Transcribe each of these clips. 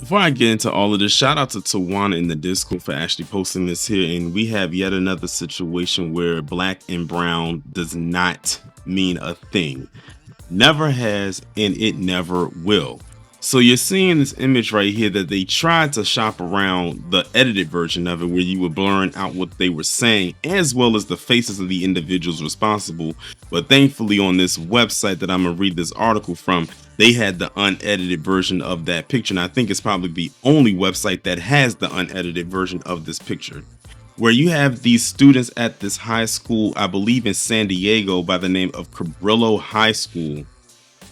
Before I get into all of this, shout out to Tawana in the Discord for actually posting this here. And we have yet another situation where black and brown does not mean a thing. Never has, and it never will. So you're seeing this image right here that they tried to shop around the edited version of it, where you were blurring out what they were saying as well as the faces of the individuals responsible. But thankfully on this website that I'm gonna read this article from, they had the unedited version of that picture. And I think it's probably the only website that has the unedited version of this picture, where you have these students at this high school, I believe in San Diego, by the name of Cabrillo High School,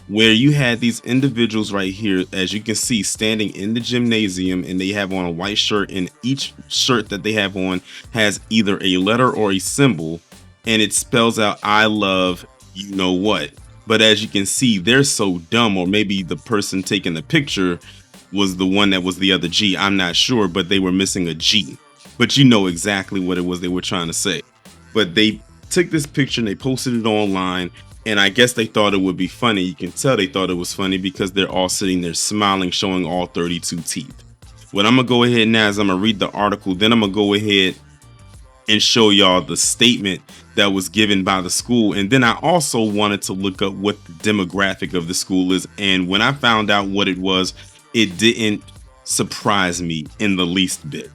where you had these individuals right here, as you can see, standing in the gymnasium, and they have on a white shirt, and each shirt that they have on has either a letter or a symbol, and it spells out "I love you know what." But as you can see, they're so dumb, or maybe the person taking the picture was the one that was the other G, I'm not sure, but they were missing a G. But you know exactly what it was they were trying to say. But they took this picture and they posted it online, and I guess they thought it would be funny. You can tell they thought it was funny because they're all sitting there smiling, showing all 32 teeth. What I'm gonna go ahead now is I'm gonna read the article, then I'm gonna go ahead and show y'all the statement that was given by the school. And then I also wanted to look up what the demographic of the school is. And when I found out what it was, it didn't surprise me in the least bit.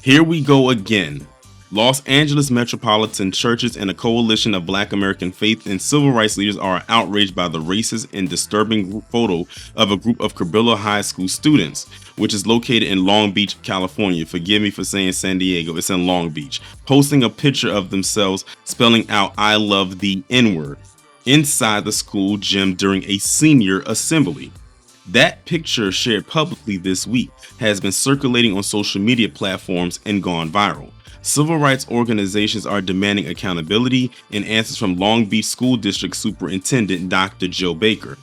Here we go again. Los Angeles metropolitan churches and a coalition of Black American faith and civil rights leaders are outraged by the racist and disturbing photo of a group of Cabrillo High School students, which is located in Long Beach, California. Forgive me for saying San Diego, it's in Long Beach. Posting a picture of themselves spelling out "I love the N-word" inside the school gym during a senior assembly. That picture, shared publicly this week, has been circulating on social media platforms and gone viral. Civil rights organizations are demanding accountability and answers from Long Beach School District Superintendent Dr. Joe Baker.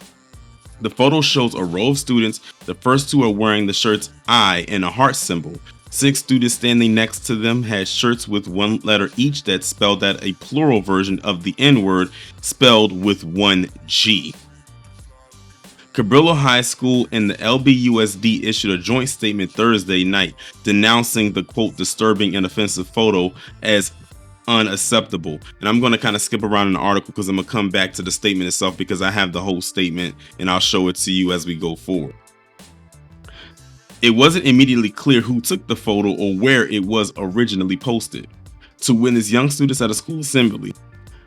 The photo shows a row of students. The first two are wearing the shirts "I" and a heart symbol. 6 students standing next to them had shirts with one letter each that spelled out a plural version of the N-word, spelled with one G. Cabrillo High School and the LBUSD issued a joint statement Thursday night denouncing the quote "disturbing and offensive photo" as unacceptable. And I'm going to kind of skip around in the article because I'm going to come back to the statement itself, because I have the whole statement and I'll show it to you as we go forward. It wasn't immediately clear who took the photo or where it was originally posted. To witness young students at a school assembly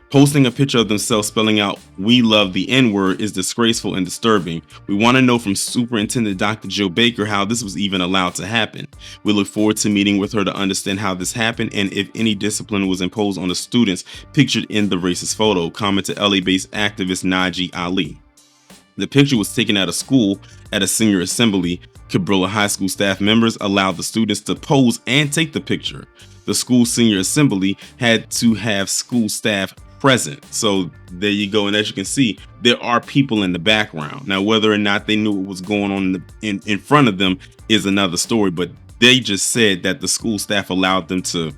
posting a picture of themselves spelling out "We love the N-word" is disgraceful and disturbing. We want to know from Superintendent Dr. Joe Baker how this was even allowed to happen. We look forward to meeting with her to understand how this happened and if any discipline was imposed on the students pictured in the racist photo, commented LA-based activist Naji Ali. The picture was taken at a school at a senior assembly. Cabrillo High School staff members allowed the students to pose and take the picture. The school senior assembly had to have school staff present. So there you go. And as you can see, there are people in the background. Now, whether or not they knew what was going on in front of them is another story, but they just said that the school staff allowed them to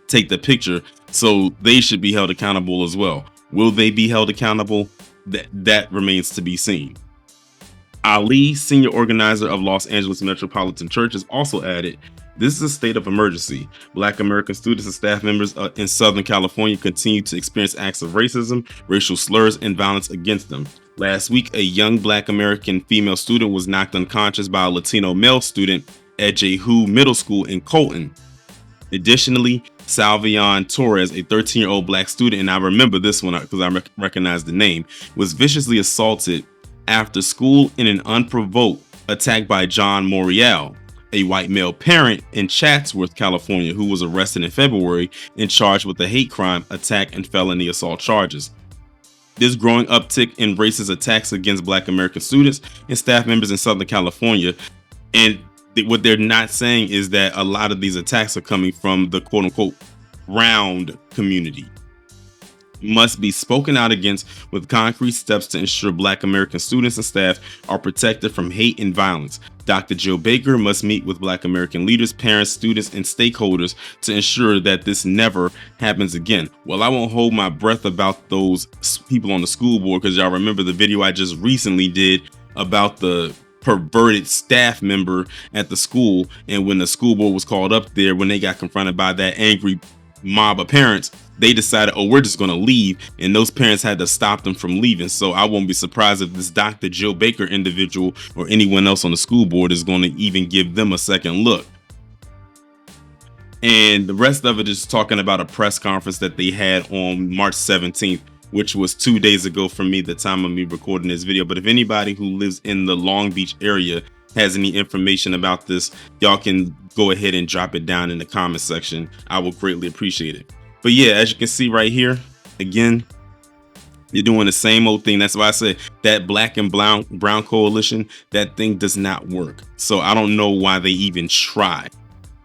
take the picture, so they should be held accountable as well. Will they be held accountable? That remains to be seen. Ali, senior organizer of Los Angeles Metropolitan Churches, also added, "This is a state of emergency. Black American students and staff members in Southern California continue to experience acts of racism, racial slurs, and violence against them. Last week, a young Black American female student was knocked unconscious by a Latino male student at Jehu Middle School in Colton. Additionally, Salvion Torres, a 13-year-old Black student," and I remember this one because I recognize the name, "was viciously assaulted after school in an unprovoked attack by John Morial, a white male parent in Chatsworth, California, who was arrested in February and charged with a hate crime, attack, and felony assault charges." This growing uptick in racist attacks against Black American students and staff members in Southern California, and what they're not saying is that a lot of these attacks are coming from the quote-unquote round community, must be spoken out against with concrete steps to ensure Black American students and staff are protected from hate and violence. Dr. Joe Baker must meet with Black American leaders, parents, students, and stakeholders to ensure that this never happens again. Well, I won't hold my breath about those people on the school board, because y'all remember the video I just recently did about the perverted staff member at the school. And when the school board was called up there, when they got confronted by that angry mob of parents, they decided, oh, we're just going to leave. And those parents had to stop them from leaving. So I won't be surprised if this Dr. Jill Baker individual or anyone else on the school board is going to even give them a second look. And the rest of it is talking about a press conference that they had on March 17th, which was 2 days ago for me, the time of me recording this video. But if anybody who lives in the Long Beach area has any information about this, y'all can go ahead and drop it down in the comment section. I will greatly appreciate it. But yeah, as you can see right here, again, you're doing the same old thing. That's why I said that black and brown coalition, that thing does not work. So I don't know why they even try.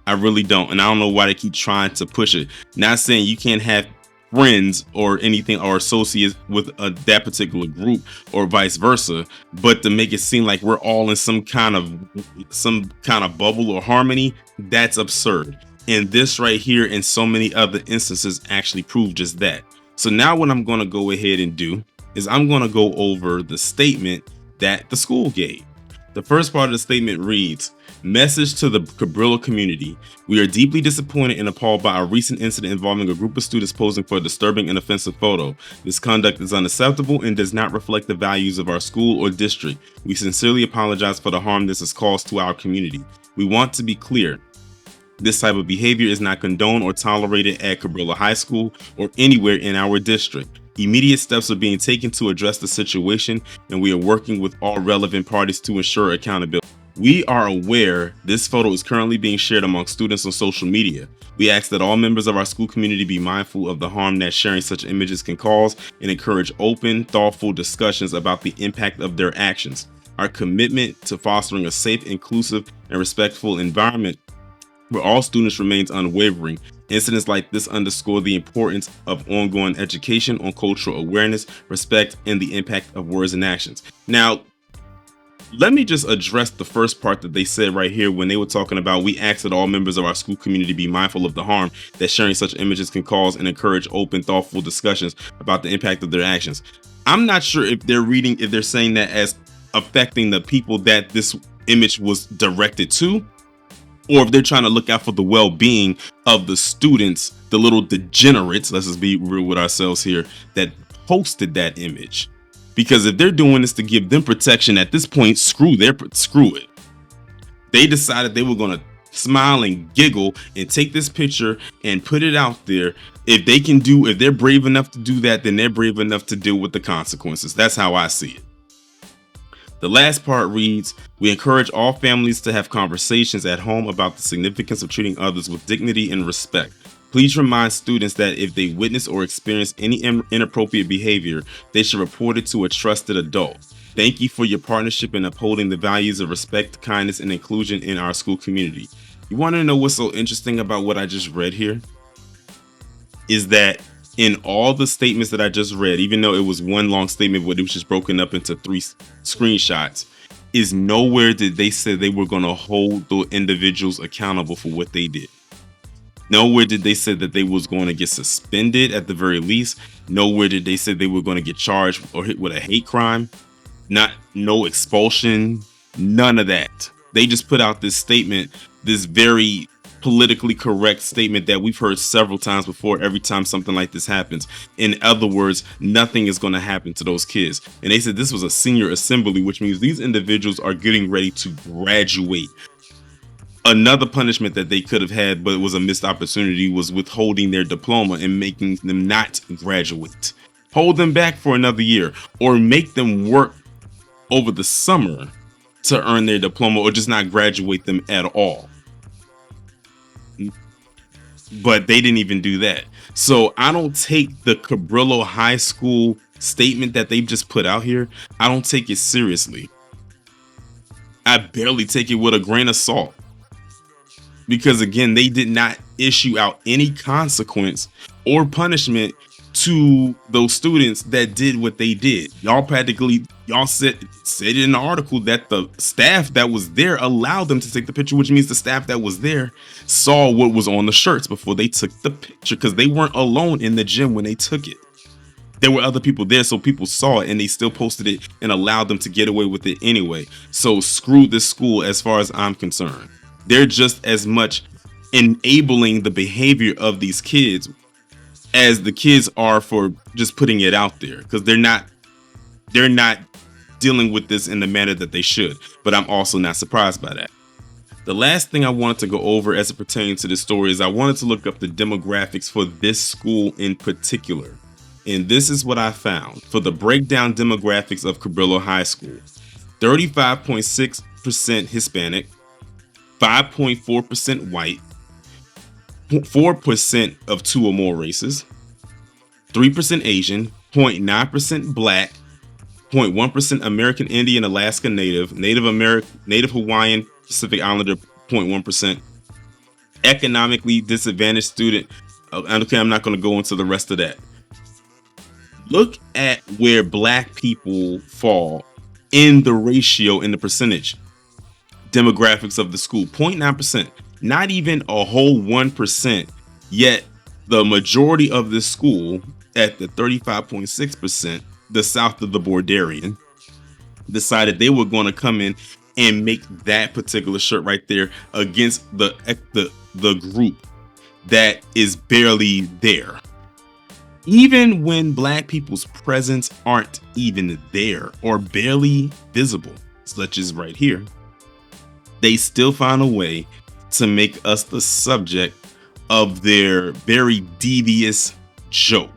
I really don't. And I don't know why they keep trying to push it. Not saying you can't have friends or anything or associates with that particular group or vice versa, but to make it seem like we're all in some kind of bubble or harmony, that's absurd. And this right here and so many other instances actually prove just that. So now what I'm going to go ahead and do is I'm going to go over the statement that the school gave. The first part of the statement reads, "Message to the Cabrillo community. We are deeply disappointed and appalled by a recent incident involving a group of students posing for a disturbing and offensive photo. This conduct is unacceptable and does not reflect the values of our school or district. We sincerely apologize for the harm this has caused to our community. We want to be clear. This type of behavior is not condoned or tolerated at Cabrillo High School or anywhere in our district. Immediate steps are being taken to address the situation, and we are working with all relevant parties to ensure accountability. We are aware this photo is currently being shared among students on social media. We ask that all members of our school community be mindful of the harm that sharing such images can cause and encourage open, thoughtful discussions about the impact of their actions. Our commitment to fostering a safe, inclusive, and respectful environment where all students remains unwavering. Incidents like this underscore the importance of ongoing education on cultural awareness, respect, and the impact of words and actions." Now, let me just address the first part that they said right here when they were talking about, we ask that all members of our school community be mindful of the harm that sharing such images can cause and encourage open, thoughtful discussions about the impact of their actions. I'm not sure if they're saying that as affecting the people that this image was directed to, or if they're trying to look out for the well-being of the students, the little degenerates, let's just be real with ourselves here, that posted that image. Because if they're doing this to give them protection at this point, screw it. They decided they were going to smile and giggle and take this picture and put it out there. If they're brave enough to do that, then they're brave enough to deal with the consequences. That's how I see it. The last part reads, "We encourage all families to have conversations at home about the significance of treating others with dignity and respect. Please remind students that if they witness or experience any inappropriate behavior, they should report it to a trusted adult. Thank you for your partnership in upholding the values of respect, kindness, and inclusion in our school community." You want to know what's so interesting about what I just read here? Is that in all the statements that I just read, even though it was one long statement, but it was just broken up into 3 screenshots, is nowhere did they say they were going to hold the individuals accountable for what they did. Nowhere did they say that they was going to get suspended at the very least. Nowhere did they say they were going to get charged or hit with a hate crime. No expulsion, none of that. They just put out this statement, this very politically correct statement that we've heard several times before every time something like this happens. In other words, nothing is going to happen to those kids. And they said this was a senior assembly, which means these individuals are getting ready to graduate. Another punishment that they could have had, but it was a missed opportunity, was withholding their diploma and making them not graduate. Hold them back for another year, or make them work over the summer to earn their diploma, or just not graduate them at all. But they didn't even do that. So I don't take the Cabrillo High School statement that they've just put out here, I don't take it seriously. I barely take it with a grain of salt. Because again, they did not issue out any consequence or punishment to those students that did what they did. Y'all said it in the article that the staff that was there allowed them to take the picture, which means the staff that was there saw what was on the shirts before they took the picture, because they weren't alone in the gym when they took it. there were other people there, so people saw it and they still posted it and allowed them to get away with it anyway. So screw this school as far as I'm concerned. They're just as much enabling the behavior of these kids as the kids are for just putting it out there, because they're not dealing with this in the manner that they should. But I'm also not surprised by that. The last thing I wanted to go over as it pertains to this story is I wanted to look up the demographics for this school in particular. And this is what I found for the breakdown demographics of Cabrillo High School. 35.6% Hispanic, 5.4% white, 4% of two or more races, 3% Asian, 0.9% black, 0.1% American Indian, Alaska Native, Native American, Native Hawaiian, Pacific Islander, 0.1%, economically disadvantaged student. Okay, I'm not going to go into the rest of that. Look at where black people fall in the ratio, in the percentage demographics of the school. 0.9%, not even a whole 1%, yet the majority of this school at the 35.6%, the south of the Borderian, decided they were going to come in and make that particular shirt right there against the group that is barely there. Even when black people's presence aren't even there or barely visible, such as right here, they still find a way to make us the subject of their very devious joke,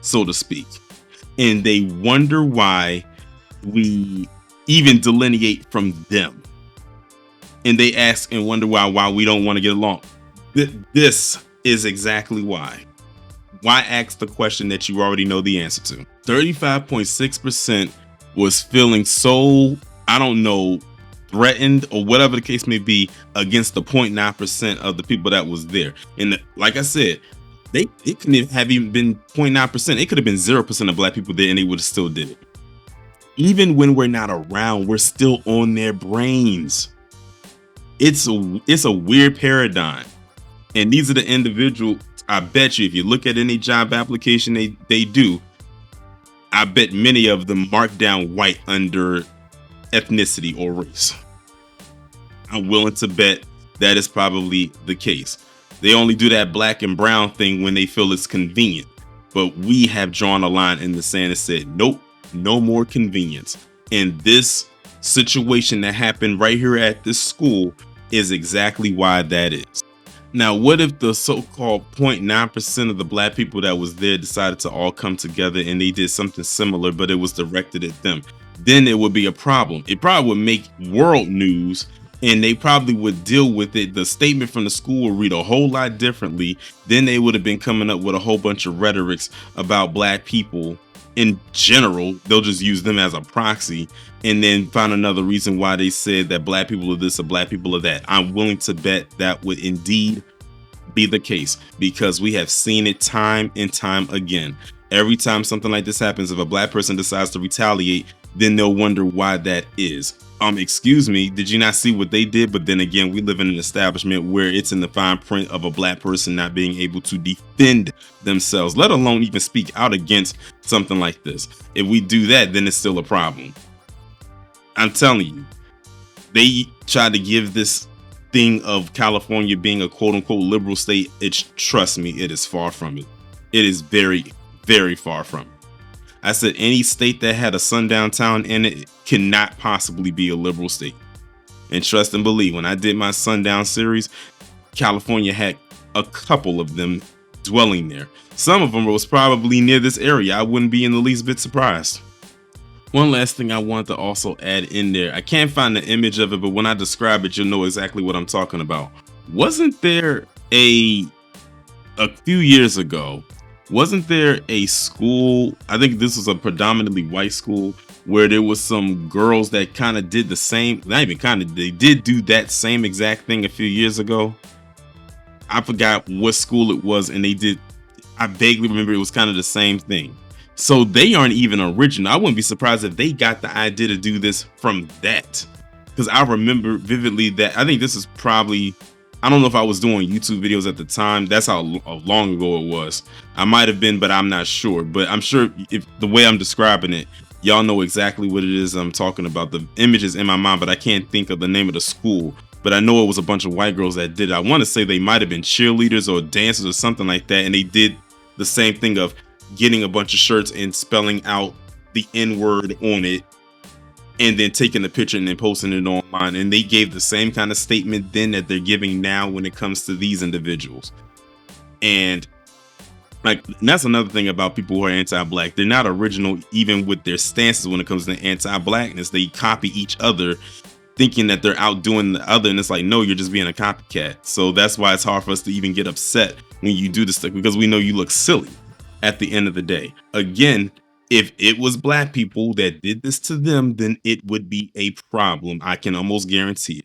so to speak. And they wonder why we even delineate from them. And they ask and wonder why we don't want to get along. This is exactly why. Why ask the question that you already know the answer to? 35.6% was feeling so, I don't know, threatened or whatever the case may be against the 0.9% of the people that was there. And like I said, it couldn't have even been 0.9%. It could have been 0% of black people there and they would have still did it. Even when we're not around, we're still on their brains. It's a weird paradigm. And these are the individuals, I bet you, if you look at any job application they do, I bet many of them mark down white under ethnicity or race. I'm willing to bet that is probably the case. They only do that black and brown thing when they feel it's convenient. But we have drawn a line in the sand and said, nope, no more convenience. And this situation that happened right here at this school is exactly why that is. Now, what if the so-called 0.9% of the black people that was there decided to all come together and they did something similar, but it was directed at them? Then it would be a problem. It probably would make world news and they probably would deal with it. The statement from the school would read a whole lot differently. Then they would have been coming up with a whole bunch of rhetorics about black people in general. They'll just use them as a proxy and then find another reason why they said that black people are this or black people are that. I'm willing to bet that would indeed be the case because we have seen it time and time again. Every time something like this happens, if a black person decides to retaliate, then they'll wonder why that is. Excuse me, did you not see what they did? But then again, we live in an establishment where it's in the fine print of a black person not being able to defend themselves, let alone even speak out against something like this. If we do that, then it's still a problem. I'm telling you, they tried to give this thing of California being a quote unquote liberal state. Trust me, it is far from it. It is very, very far from it. I said any state that had a sundown town in it cannot possibly be a liberal state. And trust and believe, when I did my sundown series, California had a couple of them dwelling there. Some of them was probably near this area. I wouldn't be in the least bit surprised. One last thing I want to also add in there. I can't find the image of it, but when I describe it, you'll know exactly what I'm talking about. Wasn't there a few years ago, wasn't there a school, I think this was a predominantly white school, where there was some girls that kind of did the same, not even kind of, they did do that same exact thing a few years ago. I forgot what school it was, and I vaguely remember it was kind of the same thing. So they aren't even original. I wouldn't be surprised if they got the idea to do this from that. Because I remember vividly that, I think this is probably I don't know if I was doing YouTube videos at the time. That's how long ago it was. I might have been, but I'm not sure. But I'm sure if the way I'm describing it, y'all know exactly what it is I'm talking about. The images in my mind, but I can't think of the name of the school. But I know it was a bunch of white girls that did it. I want to say they might have been cheerleaders or dancers or something like that. And they did the same thing of getting a bunch of shirts and spelling out the N word on it and then taking the picture and then posting it online. And they gave the same kind of statement then that they're giving now when it comes to these individuals. And like, that's another thing about people who are anti-black. They're not original even with their stances when it comes to anti-blackness. They copy each other thinking that they're outdoing the other, and it's like, no, you're just being a copycat. So that's why it's hard for us to even get upset when you do this stuff, because we know you look silly at the end of the day. Again, if it was black people that did this to them, then it would be a problem. I can almost guarantee it.